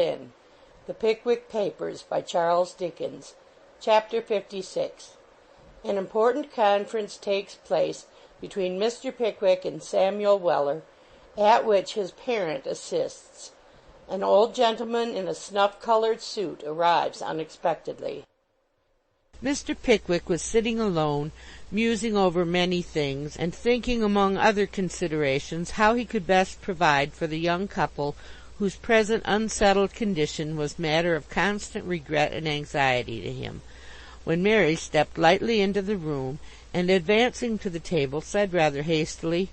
in The Pickwick Papers by Charles Dickens. Chapter 56. An important conference takes place between Mr. Pickwick and Samuel Weller, at which his parent assists. An old gentleman in a snuff-colored suit arrives unexpectedly. Mr. Pickwick was sitting alone, musing over many things, and thinking among other considerations how he could best provide for the young couple whose present unsettled condition was matter of constant regret and anxiety to him, when Mary stepped lightly into the room, and advancing to the table, said rather hastily,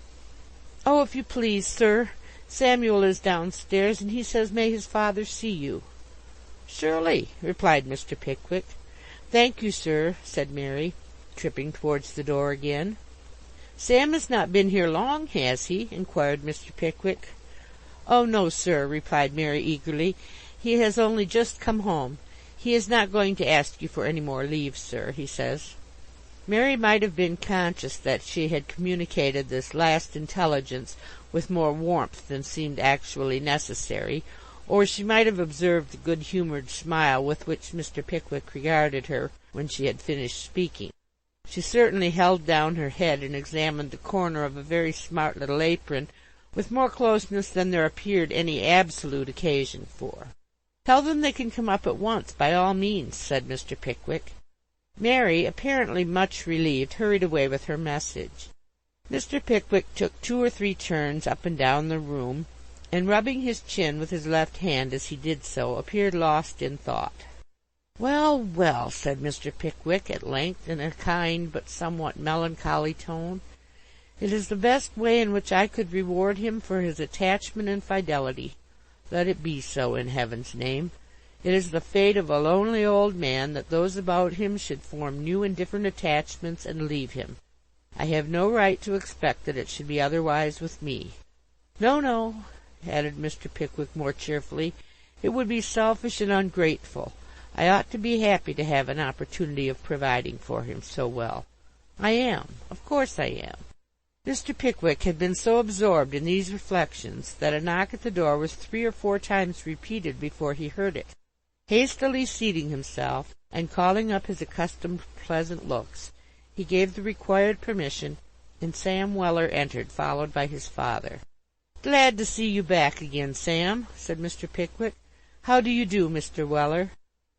"Oh, if you please, sir, Samuel is downstairs, and he says may his father see you." "Surely," replied Mr. Pickwick. "Thank you, sir," said Mary, tripping towards the door again. "Sam has not been here long, has he?" inquired Mr. Pickwick. "Oh, no, sir," replied Mary eagerly. "He has only just come home. He is not going to ask you for any more leave, sir, he says." Mary might have been conscious that she had communicated this last intelligence with more warmth than seemed actually necessary, or she might have observed the good-humoured smile with which Mr. Pickwick regarded her when she had finished speaking. She certainly held down her head and examined the corner of a very smart little apron with more closeness than there appeared any absolute occasion for. "Tell them they can come up at once, by all means," said Mr. Pickwick. Mary, apparently much relieved, hurried away with her message. Mr. Pickwick took 2 or 3 turns up and down the room, and rubbing his chin with his left hand as he did so, appeared lost in thought. "Well, well," said Mr. Pickwick at length, in a kind but somewhat melancholy tone, "it is the best way in which I could reward him for his attachment and fidelity. Let it be so, in heaven's name. It is the fate of a lonely old man that those about him should form new and different attachments and leave him. I have no right to expect that it should be otherwise with me. No, no," added Mr. Pickwick more cheerfully, "it would be selfish and ungrateful. I ought to be happy to have an opportunity of providing for him so well. I am. Of course I am." Mr. Pickwick had been so absorbed in these reflections that a knock at the door was 3 or 4 times repeated before he heard it. Hastily seating himself, and calling up his accustomed pleasant looks, he gave the required permission, and Sam Weller entered, followed by his father. "Glad to see you back again, Sam," said Mr. Pickwick. "How do you do, Mr. Weller?"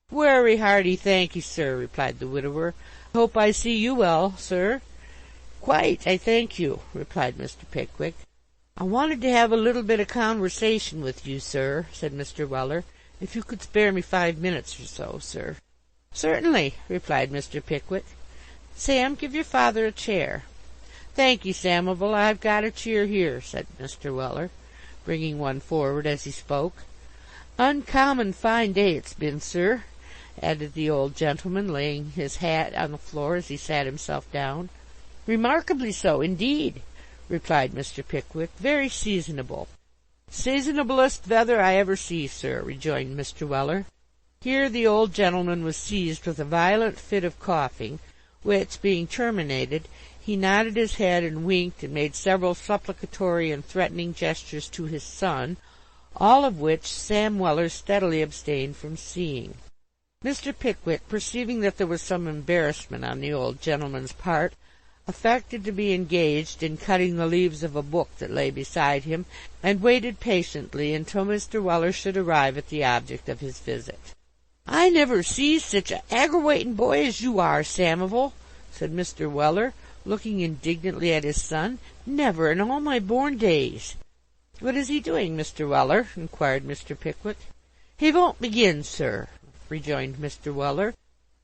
"Wery hearty, thank'ee, sir," replied the widower. "Hope I see you well, sir." "Quite, I thank you," replied Mr. Pickwick. "I wanted to have a little bit of conversation with you, sir," said Mr. Weller, "if you could spare me 5 minutes or so, sir." "Certainly," replied Mr. Pickwick. "Sam, give your father a chair." "Thank'ee, Samivel, I've got a cheer here," said Mr. Weller, bringing one forward as he spoke. "Uncommon fine day it's been, sir," added the old gentleman, laying his hat on the floor as he sat himself down. "Remarkably so, indeed," replied Mr. Pickwick. "Very seasonable." "Seasonablest weather I ever see, sir," rejoined Mr. Weller. Here the old gentleman was seized with a violent fit of coughing, which, being terminated, he nodded his head and winked and made several supplicatory and threatening gestures to his son, all of which Sam Weller steadily abstained from seeing. Mr. Pickwick, perceiving that there was some embarrassment on the old gentleman's part, affected to be engaged in cutting the leaves of a book that lay beside him, and waited patiently until Mr. Weller should arrive at the object of his visit. "I never sees sich a aggrawatin' boy as you are, Samivel," said Mr. Weller, looking indignantly at his son. "Never in all my born days." "What is he doing, Mr. Weller?" inquired Mr. Pickwick. "He won't begin, sir," rejoined Mr. Weller.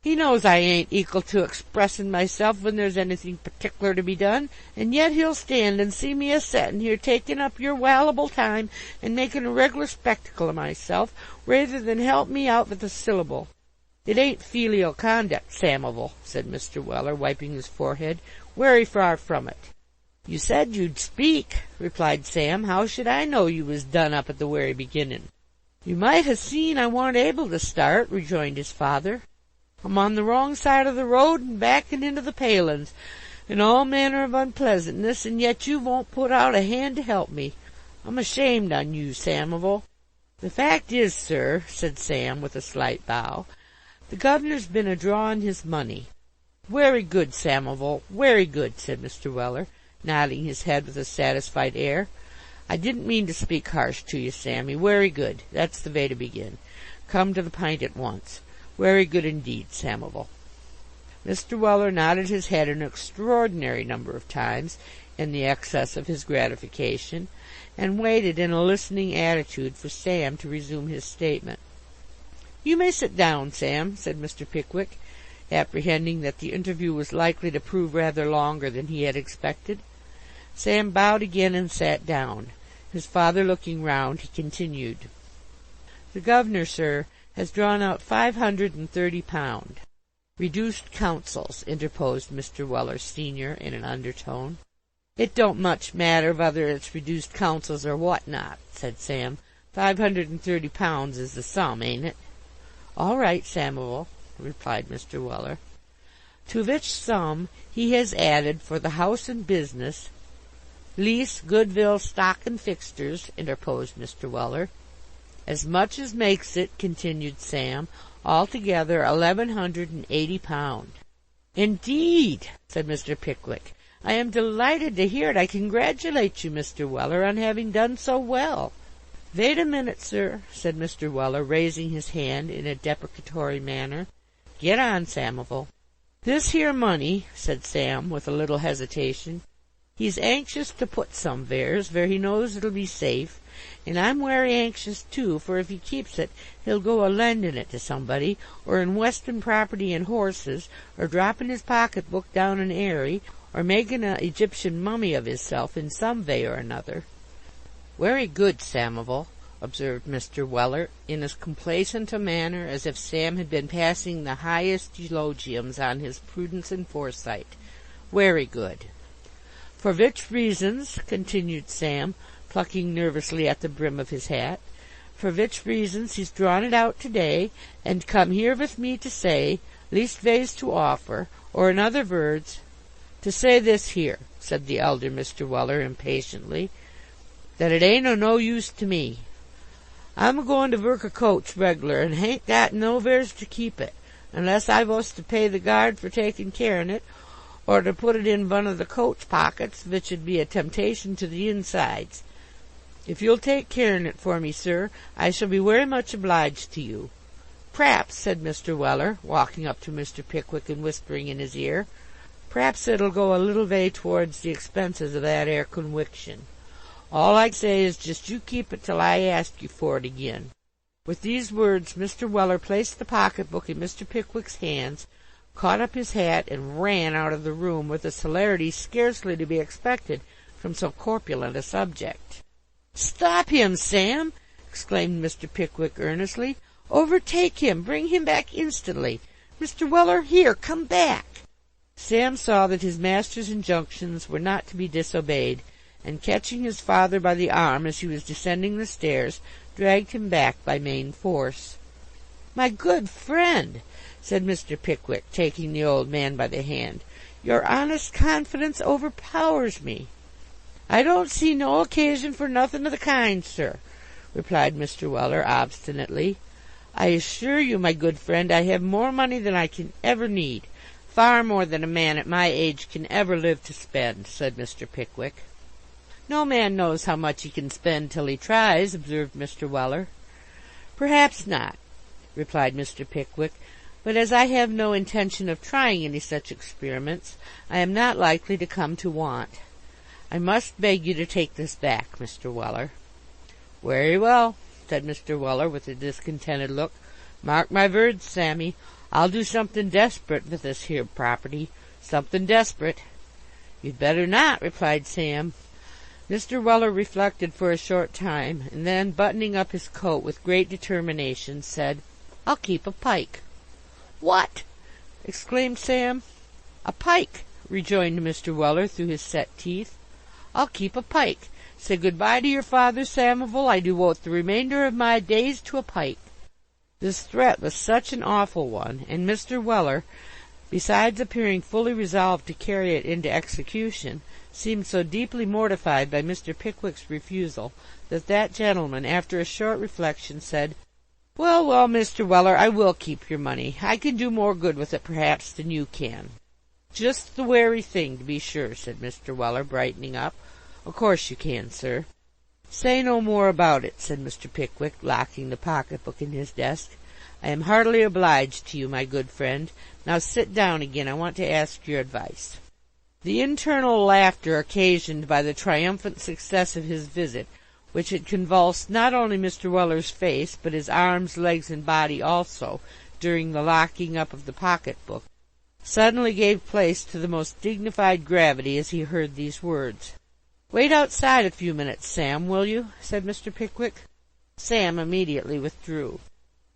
"He knows I ain't equal to expressin' myself when there's anything particular to be done, and yet he'll stand and see me a-settin' here taking up your wallable time and making a reg'lar spectacle of myself, rather than help me out with a syllable." "It ain't filial conduct, Samivel," said Mr. Weller, wiping his forehead. "Wery far from it." "You said you'd speak," replied Sam. "How should I know you was done up at the wery beginnin'?" "You might ha' seen I warn't able to start," rejoined his father. "I'm on the wrong side of the road, and backin' into the palin's, and all manner of unpleasantness, and yet you won't put out a hand to help me. I'm ashamed on you, Samivel." "The fact is, sir," said Sam, with a slight bow, "the governor's been a-drawin' his money." "Wery good, Samivel, wery good," said Mr. Weller, nodding his head with a satisfied air. "I didn't mean to speak harsh to you, Sammy. Wery good. That's the vay to begin. Come to the pint at once. Wery good indeed, Samivel." Mr. Weller nodded his head an extraordinary number of times in the excess of his gratification, and waited in a listening attitude for Sam to resume his statement. "You may sit down, Sam," said Mr. Pickwick, apprehending that the interview was likely to prove rather longer than he had expected. Sam bowed again and sat down. His father looking round, he continued: "The governor, sir, has drawn out £530. "Reduced counsels," interposed Mr. Weller senior, in an undertone. "It don't much matter whether it's reduced counsels or what not," said Sam. £530 is the sum, ain't it? "All right, Samuel," replied Mr. Weller. "To which sum he has added for the house and business—" "Lease, goodwill, stock and fixtures," interposed Mr. Weller. "As much as makes it," continued Sam, "altogether £1,180. "Indeed!" said Mr. Pickwick. "I am delighted to hear it. I congratulate you, Mr. Weller, on having done so well." "Vait a minute, sir," said Mr. Weller, raising his hand in a deprecatory manner. "Get on, Samivel." "This here money," said Sam, with a little hesitation, "he's anxious to put somevheres where he knows it'll be safe, and I'm wery anxious too, for if he keeps it he'll go a-lending it to somebody, or investin' property in horses, or dropping his pocket-book down an airy, or making a Egyptian mummy of hisself in some vay or another." "Wery good, Samivel," observed Mr. Weller, in as complacent a manner as if Sam had been passing the highest eulogiums on his prudence and foresight. "Wery good." "For which reasons," continued Sam, plucking nervously at the brim of his hat, "for which reasons he's drawn it out to-day, and come here with me to say, leastways to offer, or in other words—" "To say this here," said the elder Mr. Weller impatiently, "that it ain't o' no use to me. I'm a-goin' to work a coach reg'lar, and hain't got nowheres to keep it, unless I was to pay the guard for taking care on it, or to put it in one of the coach pockets, which 'ud be a temptation to the insides. If you'll take care on it for me, sir, I shall be wery much obliged to you. P'raps," said Mr. Weller, walking up to Mr. Pickwick and whispering in his ear, "p'raps it'll go a little way towards the expenses of that 'ere conwiction. All I say is, just you keep it till I ask you for it agin." With these words Mr. Weller placed the pocket-book in Mr. Pickwick's hands, caught up his hat, and ran out of the room with a celerity scarcely to be expected from so corpulent a subject. "Stop him, Sam!" exclaimed Mr. Pickwick earnestly. "Overtake him! Bring him back instantly! Mr. Weller, here, come back!" Sam saw that his master's injunctions were not to be disobeyed, and catching his father by the arm as he was descending the stairs, dragged him back by main force. "My good friend," said Mr. Pickwick, taking the old man by the hand, "your honest confidence overpowers me." "I don't see no occasion for nothing of the kind, sir," replied Mr. Weller obstinately. "I assure you, my good friend, I have more money than I can ever need, far more than a man at my age can ever live to spend," said Mr. Pickwick. "No man knows how much he can spend till he tries," observed Mr. Weller. "Perhaps not," replied Mr. Pickwick, "but as I have no intention of trying any such experiments, I am not likely to come to want. I must beg you to take this back, Mr. Weller." "Wery well," said Mr. Weller, with a discontented look. "Mark my words, Sammy, I'll do something desperate with this here property, something desperate." "You'd better not," replied Sam. Mr. Weller reflected for a short time, and then, buttoning up his coat with great determination, said, "I'll keep a pike." "What!" exclaimed Sam. "A pike," rejoined Mr. Weller through his set teeth. "I'll keep a pike. Say good-bye to your father, Samivel. I devote the remainder of my days to a pike." This threat was such an awful one, and Mr. Weller, besides appearing fully resolved to carry it into execution, seemed so deeply mortified by Mr. Pickwick's refusal, that gentleman, after a short reflection, said, "Well, well, Mr. Weller, I will keep your money. I can do more good with it, perhaps, than you can." "Just the wery thing, to be sure," said Mr. Weller, brightening up. "O' course you can, sir." "Say no more about it," said Mr. Pickwick, locking the pocket-book in his desk. "I am heartily obliged to you, my good friend. Now sit down again. I want to ask your advice." The internal laughter occasioned by the triumphant success of his visit, which had convulsed not only Mr. Weller's face, but his arms, legs, and body also, during the locking up of the pocket-book, suddenly gave place to the most dignified gravity as he heard these words. "Wait outside a few minutes, Sam, will you?" said Mr. Pickwick. Sam immediately withdrew.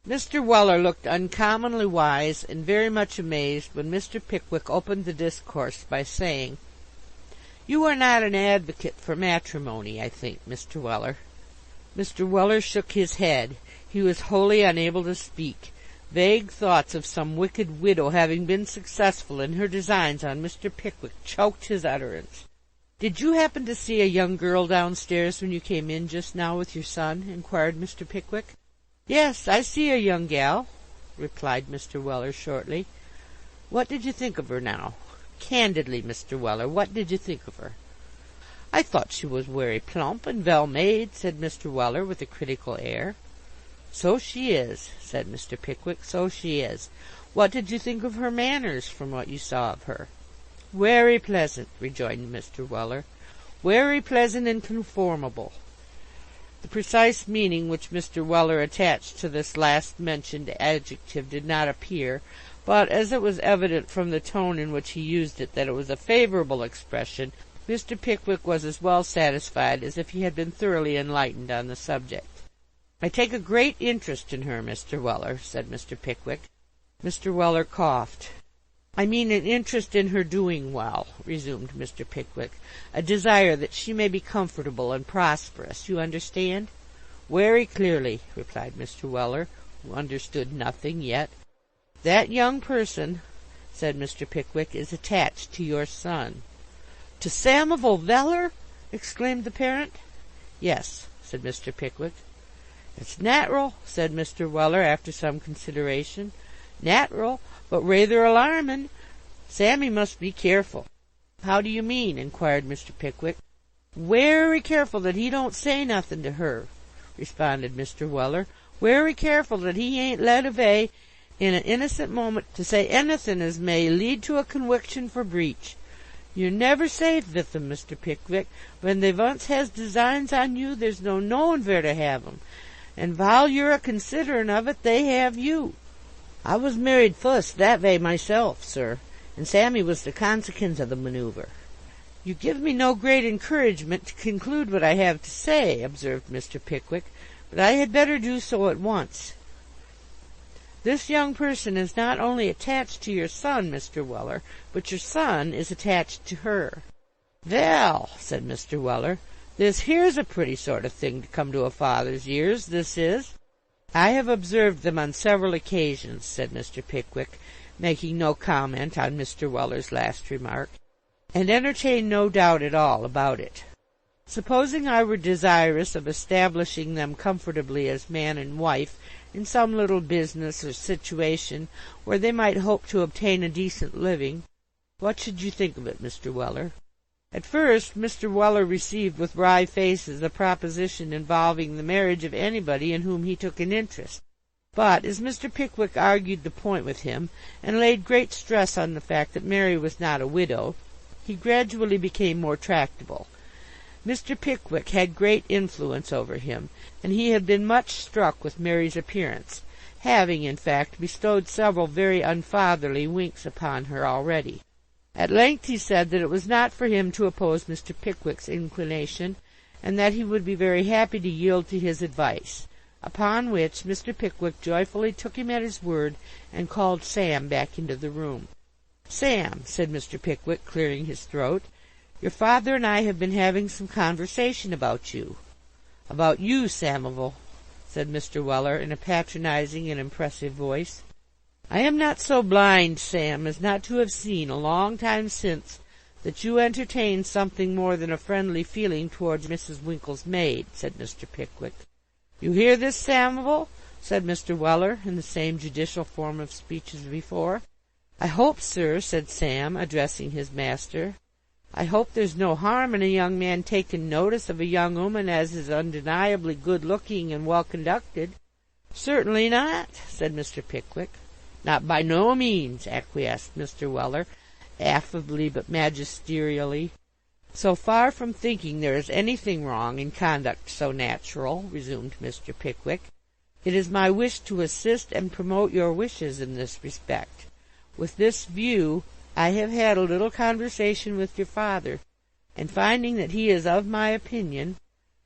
Mr. Weller looked uncommonly wise and very much amazed when Mr. Pickwick opened the discourse by saying, "You are not an advocate for matrimony, I think, Mr. Weller." Mr. Weller shook his head. He was wholly unable to speak. Vague thoughts of some wicked widow having been successful in her designs on Mr. Pickwick choked his utterance. "Did you happen to see a young girl downstairs when you came in just now with your son?" inquired Mr. Pickwick. "Yes, I see a young gal," replied Mr. Weller shortly. "What did you think of her, now? Candidly, Mr. Weller, what did you think of her?" "I thought she was wery plump and vell made," said Mr. Weller with a critical air. "So she is," said Mr. Pickwick, "so she is. What did you think of her manners, from what you saw of her?" "Wery pleasant," rejoined Mr. Weller. "Wery pleasant and conformable." The precise meaning which Mr. Weller attached to this last mentioned adjective did not appear, but as it was evident from the tone in which he used it that it was a favourable expression, Mr. Pickwick was as well satisfied as if he had been thoroughly enlightened on the subject. "I take a great interest in her, Mr. Weller," said Mr. Pickwick. Mr. Weller coughed. "I mean an interest in her doing well," resumed Mr. Pickwick, "a desire that she may be comfortable and prosperous. You understand?" "Wery clearly," replied Mr. Weller, who understood nothing yet. "That young person," said Mr. Pickwick, "is attached to your son." "To Samivel Veller!" exclaimed the parent. "Yes," said Mr. Pickwick. "It's nat'ral," said Mr. Weller, after some consideration. "Nat'ral, but rayther alarmin'. Sammy must be careful." "How do you mean?" inquired Mr. Pickwick. "Wery careful that he don't say nothin' to her," responded Mr. Weller. "Wery careful that he ain't led avay in a innocent moment to say anythin' as may lead to a conwiction for breach. You're never safe vith 'em, Mr. Pickwick. When they once has designs on you, there's no knowin' vere to have 'em, and vile you're a considerin' of it, they have you. I was married fust that vay myself, sir, and Sammy was the consequence of the manoeuvre." "You give me no great encouragement to conclude what I have to say," observed Mr. Pickwick, "but I had better do so at once. This young person is not only attached to your son, Mr. Weller, but your son is attached to her." "Vell," said Mr. Weller, "this here's a pretty sort of thing to come to a father's ears, this is." "I have observed them on several occasions," said Mr. Pickwick, making no comment on Mr. Weller's last remark, "and entertain no doubt at all about it. Supposing I were desirous of establishing them comfortably as man and wife in some little business or situation where they might hope to obtain a decent living, what should you think of it, Mr. Weller?" At first Mr. Weller received with wry faces a proposition involving the marriage of anybody in whom he took an interest, but as Mr. Pickwick argued the point with him, and laid great stress on the fact that Mary was not a widow, he gradually became more tractable. Mr. Pickwick had great influence over him, and he had been much struck with Mary's appearance, having, in fact, bestowed several very unfatherly winks upon her already. At length he said that it was not for him to oppose Mr. Pickwick's inclination, and that he would be very happy to yield to his advice, upon which Mr. Pickwick joyfully took him at his word, and called Sam back into the room. "Sam," said Mr. Pickwick, clearing his throat, "your father and I have been having some conversation about you." "About you, Samivel," said Mr. Weller, in a patronizing and impressive voice. I am not so blind, Sam, as not to have seen a long time since that you entertain something more than a friendly feeling towards Mrs. Winkle's maid, said Mr. Pickwick. You hear this, Samivel? Said Mr. Weller, in the same judicial form of speech as before. I hope, sir, said Sam, addressing his master, I hope there's no harm in a young man taking notice of a young 'ooman as is undeniably good-looking and well-conducted. Certainly not, said Mr. Pickwick. Not by no means, acquiesced Mr. Weller, affably but magisterially. So far from thinking there is anything wrong in conduct so natural, resumed Mr. Pickwick, it is my wish to assist and promote your wishes in this respect. With this view, I have had a little conversation with your father, and finding that he is of my opinion,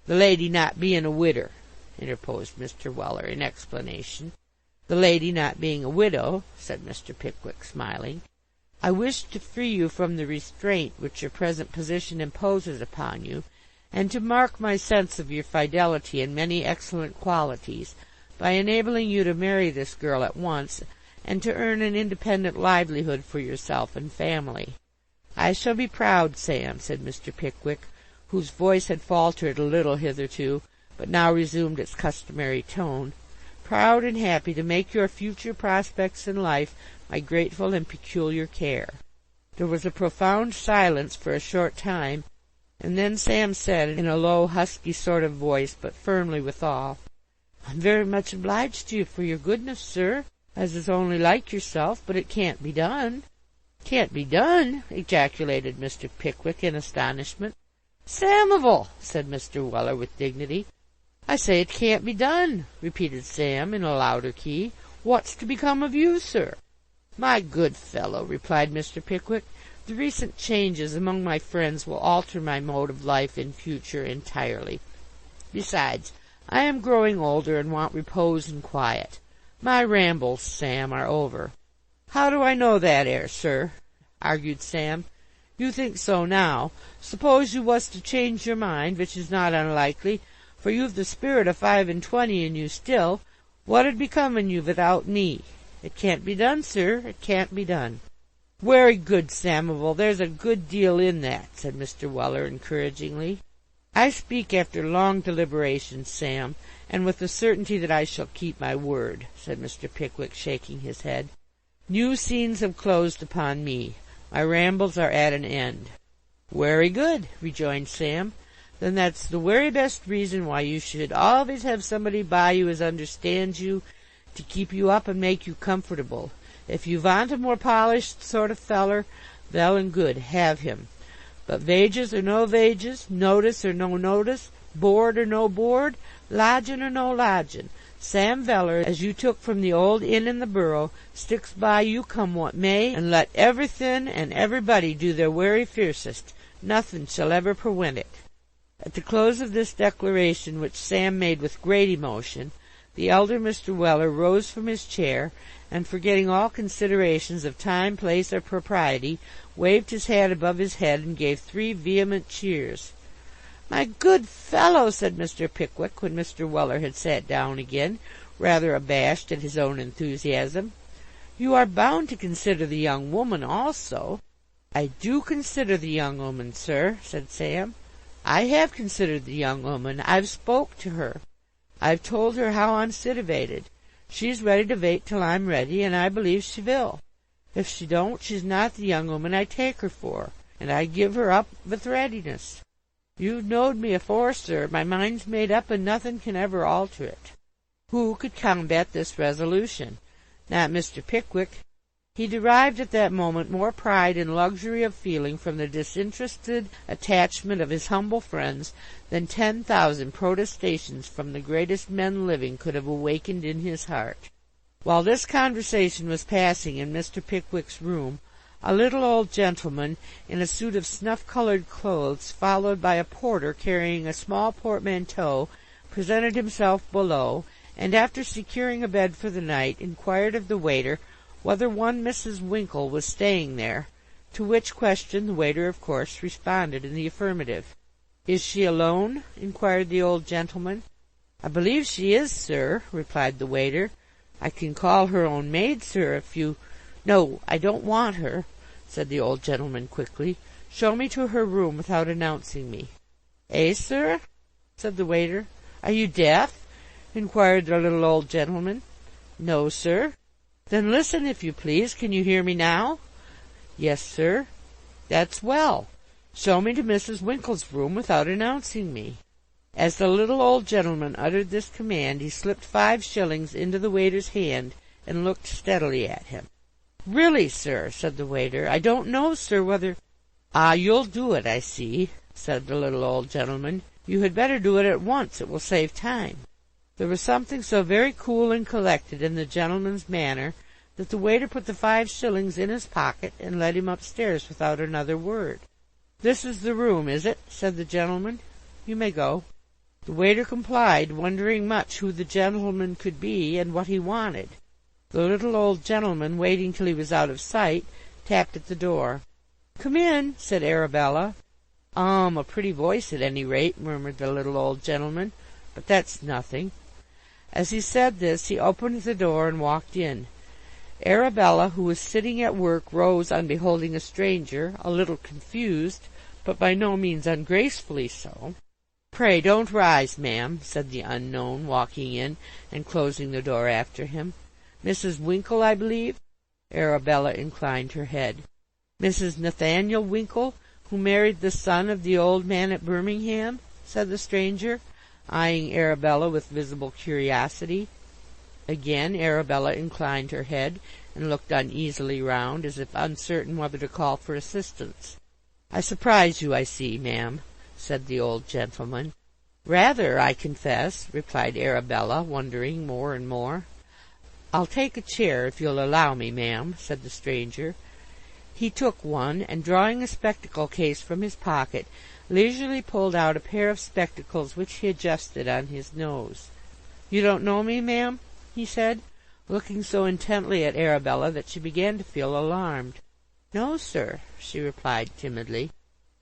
the lady not being a widder, interposed Mr. Weller in explanation. The lady not being a widow, said Mr. Pickwick, smiling. I wish to free you from the restraint which your present position imposes upon you, and to mark my sense of your fidelity and many excellent qualities, by enabling you to marry this girl at once, and to earn an independent livelihood for yourself and family. I shall be proud, Sam, said Mr. Pickwick, whose voice had faltered a little hitherto, but now resumed its customary tone, proud and happy to make your future prospects in life my grateful and peculiar care. There was a profound silence for a short time, and then Sam said, in a low, husky sort of voice, but firmly withal, I'm very much obliged to you for your goodness, sir, as is only like yourself, but it can't be done. Can't be done? Ejaculated Mr. Pickwick in astonishment. Samivel, said Mr. Weller with dignity. I say it can't be done, repeated Sam in a louder key. What's to become of you, sir? My good fellow, replied Mr. Pickwick, the recent changes among my friends will alter my mode of life in future entirely. Besides, I am growing older and want repose and quiet. My rambles, Sam, are over. How do I know that sir? Argued Sam. You think so now. Suppose you was to change your mind, which is not unlikely, for you've the spirit of 25 in you still, what'd become in you without me? It can't be done, sir, it can't be done. Wery good, Samivel, there's a good deal in that, said Mr. Weller encouragingly. I speak after long deliberation, Sam, and with the certainty that I shall keep my word, said Mr. Pickwick, shaking his head. New scenes have closed upon me. My rambles are at an end. Wery good, rejoined Sam. Then that's the wery best reason why you should always have somebody by you as understands you, to keep you up and make you comfortable. If you want a more polished sort of feller, well and good, have him. But wages or no wages, notice or no notice, board or no board, lodgin' or no lodgin', Sam Veller, as you took from the old inn in the Borough, sticks by you come what may, and let everythin' and everybody do their wery fiercest. Nothin' shall ever prevent it. At the close of this declaration, which Sam made with great emotion, the elder Mr. Weller rose from his chair, and forgetting all considerations of time, place, or propriety, waved his hat above his head and gave 3 vehement cheers. My good fellow, said Mr. Pickwick, when Mr. Weller had sat down again, rather abashed at his own enthusiasm, you are bound to consider the young woman also. I do consider the young woman, sir, said Sam. I have considered the young woman. I've spoke to her. I've told her how I'm sitivated. She's ready to wait till I'm ready, and I believe she will. If she don't, she's not the young woman I take her for, and I give her up with readiness. You've knowed me afore, sir. My mind's made up, and nothing can ever alter it. Who could combat this resolution? Not Mr. Pickwick. He derived at that moment more pride and luxury of feeling from the disinterested attachment of his humble friends than 10,000 protestations from the greatest men living could have awakened in his heart. While this conversation was passing in Mr. Pickwick's room, a little old gentleman in a suit of snuff-colored clothes, followed by a porter carrying a small portmanteau, presented himself below, and after securing a bed for the night, inquired of the waiter whether one Mrs. Winkle was staying there, to which question the waiter of course responded in the affirmative. Is she alone? inquired the old gentleman. I believe she is, sir, replied the waiter. "I can call her own maid, sir, if you—" "No, I don't want her," said the old gentleman quickly. "Show me to her room without announcing me." "Eh, sir?" said the waiter. "Are you deaf?" inquired the little old gentleman. "No, sir." "Then listen, if you please. Can you hear me now?" "Yes, sir." "That's well. Show me to Mrs. Winkle's room without announcing me." As the little old gentleman uttered this command, he slipped 5 shillings into the waiter's hand, and looked steadily at him. "Really, sir," said the waiter, "I don't know, sir, whether—" "Ah, you'll do it, I see," said the little old gentleman. "You had better do it at once. It will save time." There was something so very cool and collected in the gentleman's manner that the waiter put the 5 shillings in his pocket and led him upstairs without another word. "This is the room, is it?" said the gentleman. "You may go." The waiter complied, wondering much who the gentleman could be and what he wanted. The little old gentleman, waiting till he was out of sight, tapped at the door. "Come in," said Arabella. A pretty voice at any rate," murmured the little old gentleman, "but that's nothing." As he said this, he opened the door and walked in. Arabella, who was sitting at work, rose on beholding a stranger, a little confused, but by no means ungracefully so. "Pray don't rise, ma'am," said the unknown, walking in and closing the door after him. "Mrs. Winkle, I believe?" Arabella inclined her head. "Mrs. Nathaniel Winkle, who married the son of the old man at Birmingham?" said the stranger, eyeing Arabella with visible curiosity. Again Arabella inclined her head, and looked uneasily round, as if uncertain whether to call for assistance. "I surprise you, I see, ma'am," said the old gentleman. "Rather, I confess," replied Arabella, wondering more and more. "I'll take a chair, if you'll allow me, ma'am," said the stranger. He took one, and drawing a spectacle case from his pocket, leisurely pulled out a pair of spectacles which he adjusted on his nose. "You don't know me, ma'am?" he said, looking so intently at Arabella that she began to feel alarmed. "No, sir," she replied timidly.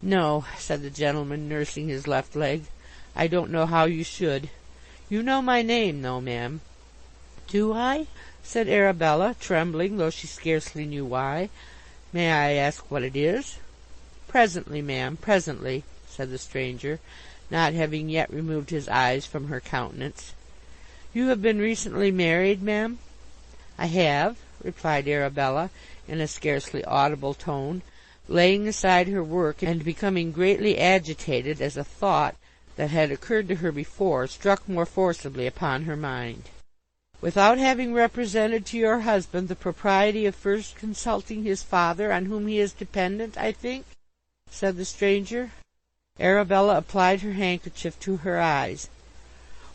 "No," said the gentleman, nursing his left leg, "I don't know how you should. You know my name, though, ma'am." "Do I?" said Arabella, trembling, though she scarcely knew why. "May I ask what it is?" "Presently, ma'am, presently," said the stranger, not having yet removed his eyes from her countenance. "You have been recently married, ma'am?" "I have," replied Arabella, in a scarcely audible tone, laying aside her work, and becoming greatly agitated as a thought that had occurred to her before struck more forcibly upon her mind. "Without having represented to your husband the propriety of first consulting his father, on whom he is dependent, I think?" said the stranger. Arabella applied her handkerchief to her eyes.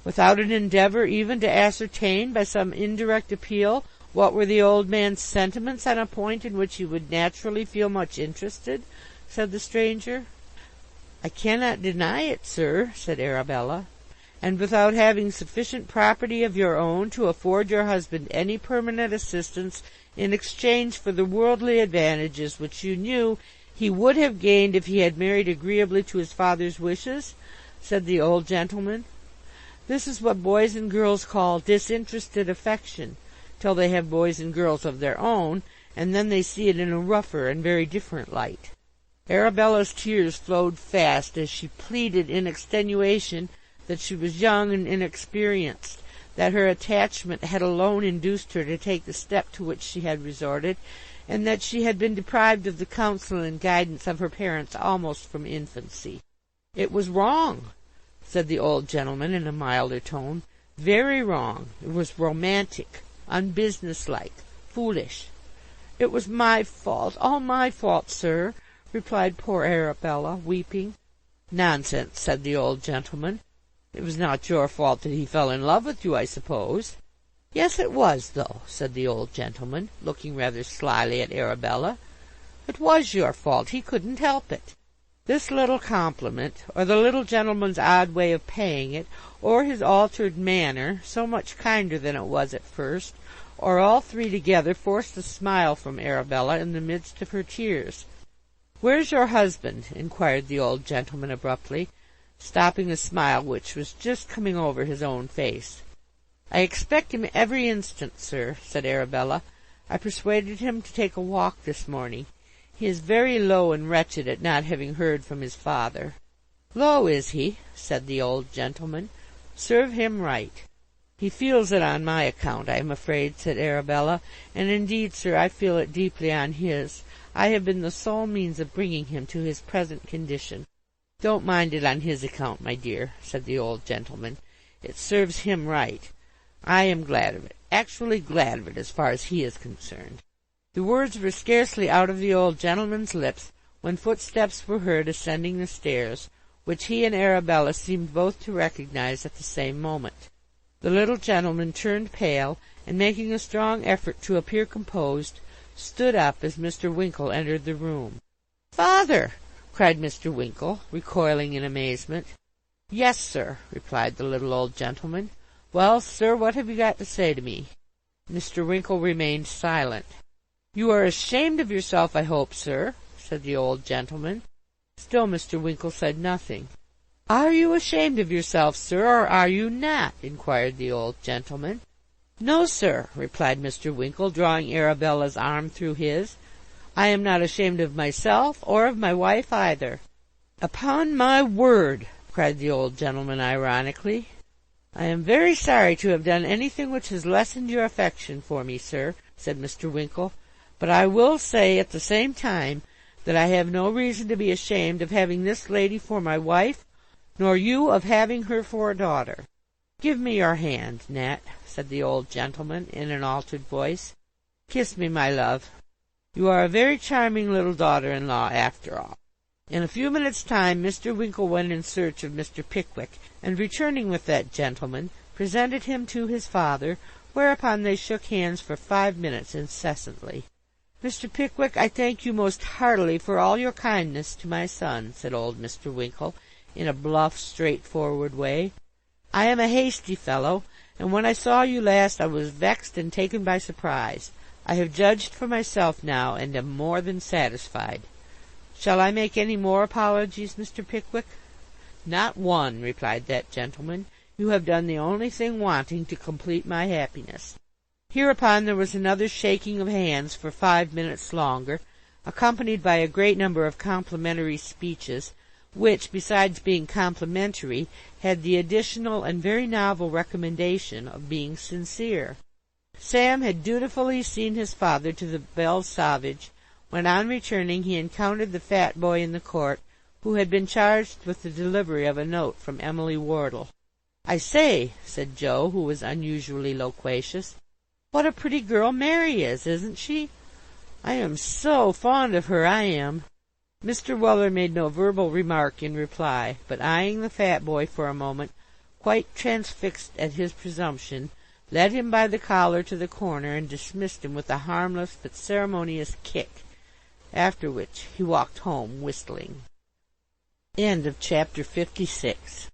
"Without an endeavour even to ascertain, by some indirect appeal, what were the old man's sentiments on a point in which you would naturally feel much interested?" said the stranger. "I cannot deny it, sir," said Arabella. "And without having sufficient property of your own to afford your husband any permanent assistance in exchange for the worldly advantages which you knew he would have gained if he had married agreeably to his father's wishes?" said the old gentleman. "This is what boys and girls call disinterested affection, till they have boys and girls of their own, and then they see it in a rougher and very different light." Arabella's tears flowed fast as she pleaded in extenuation that she was young and inexperienced, that her attachment had alone induced her to take the step to which she had resorted, and that she had been deprived of the counsel and guidance of her parents almost from infancy. "It was wrong," said the old gentleman in a milder tone, "very wrong. It was romantic, unbusinesslike, foolish." "It was my fault, all my fault, sir," replied poor Arabella, weeping. "Nonsense," said the old gentleman. "It was not your fault that he fell in love with you, I suppose?" "Yes, it was, though," said the old gentleman, looking rather slyly at Arabella. "It was your fault. He couldn't help it." This little compliment, or the little gentleman's odd way of paying it, or his altered manner, so much kinder than it was at first, or all three together, forced a smile from Arabella in the midst of her tears. "Where's your husband?" inquired the old gentleman abruptly, stopping the smile which was just coming over his own face. "I expect him every instant, sir," said Arabella. "I persuaded him to take a walk this morning. He is very low and wretched at not having heard from his father." "Low, is he?" said the old gentleman. "Serve him right." "He feels it on my account, I am afraid," said Arabella, "and indeed, sir, I feel it deeply on his. I have been the sole means of bringing him to his present condition." "Don't mind it on his account, my dear," said the old gentleman. "It serves him right. I am glad of it, actually glad of it, as far as he is concerned." The words were scarcely out of the old gentleman's lips when footsteps were heard ascending the stairs, which he and Arabella seemed both to recognize at the same moment. The little gentleman turned pale, and making a strong effort to appear composed, stood up as Mr. Winkle entered the room. "Father!" cried Mr. Winkle, recoiling in amazement. "Yes, sir," replied the little old gentleman. "Well, sir, what have you got to say to me?" Mr. Winkle remained silent. "You are ashamed of yourself, I hope, sir," said the old gentleman. Still Mr. Winkle said nothing. "Are you ashamed of yourself, sir, or are you not?" inquired the old gentleman. "No, sir," replied Mr. Winkle, drawing Arabella's arm through his. "I am not ashamed of myself, or of my wife either." "Upon my word!" cried the old gentleman ironically. "I am very sorry to have done anything which has lessened your affection for me, sir," said Mr. Winkle, "but I will say at the same time that I have no reason to be ashamed of having this lady for my wife, nor you of having her for a daughter." "Give me your hand, Nat," said the old gentleman in an altered voice. "Kiss me, my love. You are a very charming little daughter-in-law, after all." In a few minutes' time Mr. Winkle went in search of Mr. Pickwick, and returning with that gentleman, presented him to his father, whereupon they shook hands for 5 minutes incessantly. "Mr. Pickwick, I thank you most heartily for all your kindness to my son," said old Mr. Winkle, in a bluff, straightforward way. "I am a hasty fellow, and when I saw you last I was vexed and taken by surprise. I have judged for myself now, and am more than satisfied. Shall I make any more apologies, Mr. Pickwick?" "Not one," replied that gentleman. "You have done the only thing wanting to complete my happiness." Hereupon there was another shaking of hands for 5 minutes longer, accompanied by a great number of complimentary speeches, which, besides being complimentary, had the additional and very novel recommendation of being sincere. Sam had dutifully seen his father to the Belle Sauvage, when on returning he encountered the fat boy in the court, who had been charged with the delivery of a note from Emily Wardle. "I say," said Joe, who was unusually loquacious, "what a pretty girl Mary is, isn't she? I am so fond of her, I am." Mr. Weller made no verbal remark in reply, but eyeing the fat boy for a moment, quite transfixed at his presumption, led him by the collar to the corner and dismissed him with a harmless but ceremonious kick, after which he walked home whistling. End of Chapter 56.